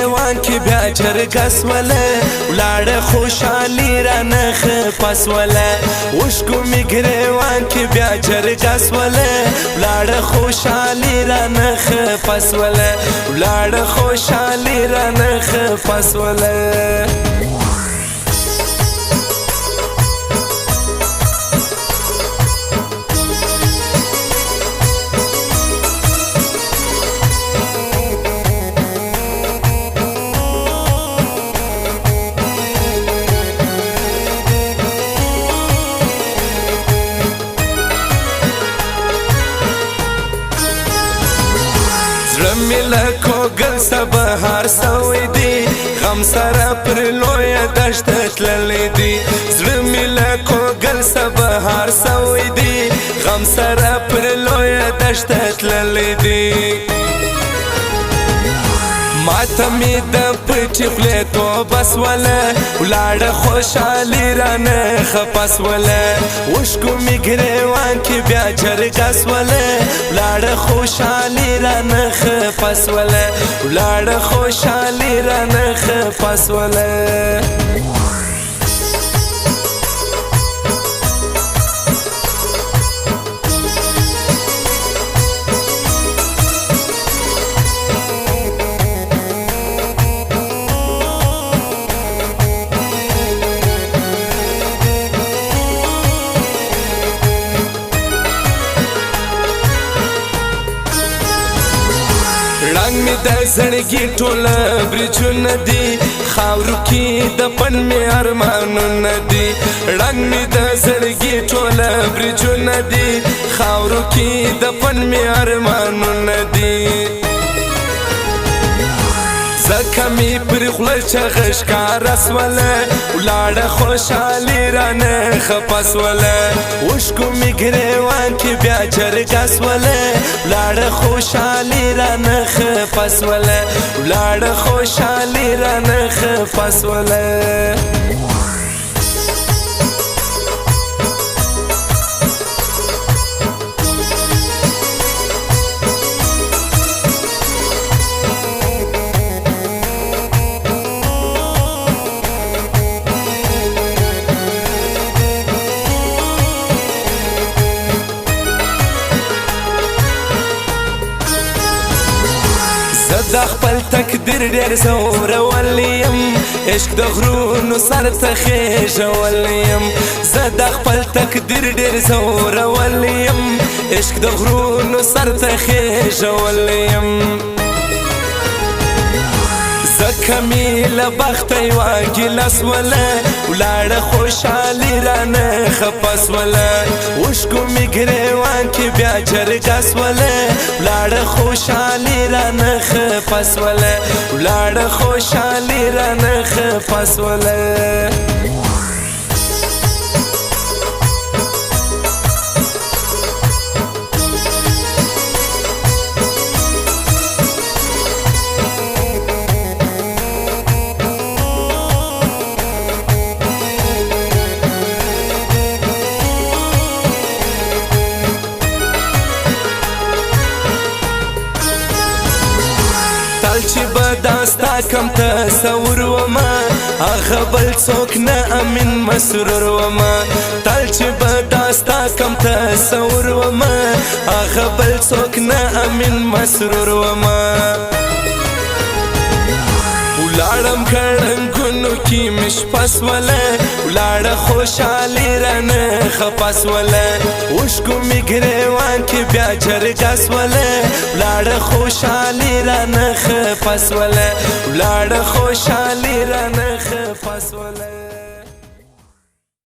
گریوان کی بیا جرګه سوله ولاړه خوشحالي رانه خپس وله وشکو می گریوان کی بیا جرګه سوله ولاړه خوشحالي رانه خپس وله ولاړه خوشحالي رانه خپس وله زړه کوګل سبهار سوي دي غم سره پر لویه دشت تللی دي زړه کوګل سبهار سوي دي غم سره پر لویه دشت تللی دي ماته می د پټی خولې توبه سوله ولاړه خوشحالي رانه خپس وله وشکو می ګریوان کې بیا جرګه سوله ولاړه خوشحالي رانه خپس وله ولاړه خوشحالي رانه خپس وله رنگ می د زړګي ټوله برجونه دي خاورو کې د پن می ارمانونه دي رنگ می د زړګي ټوله برجونه دي خاورو کې د پن می ارمانونه دي زکه می پر خوله چغش کار اسوله ولاړه خوشحالي رانه خپس وله وشکو می ګریوان کې بیا جرګه سوله ولاړه خوشحالي رانه خپس وله ولاړه خوشحالي رانه خپس وله د خپل تقدیر ډېر زورول یم عشق د غرونو سر ته خېژول یم زه د خپل تقدیر ډېر زورول یم عشق د غرونو سر ته خېژول یم زکه می له بخته یوه ګیلاس وله ولاړه خوشحالي رانه خپس وله وشکو می ګریوان کې بیا جرګه سوله ولاړه خوشحالي رانه خپس وله ولاړه خوشحالي رانه خپس وله چې به داستا کم تصور وما هغه بل څوک نه امین مسرور وما تل چې به داستا کم تصور وما هغه بل څوک نه امین مسرور وما ولاړم کړنګونو کې مش پس وله ولاړه خوشحالي رانه خپس وله وشکو می ګریوان کې بیا جرګه سوله ولاړه خوشحالي رانه خپس وله ولاړه خوشحالي رانه خپس وله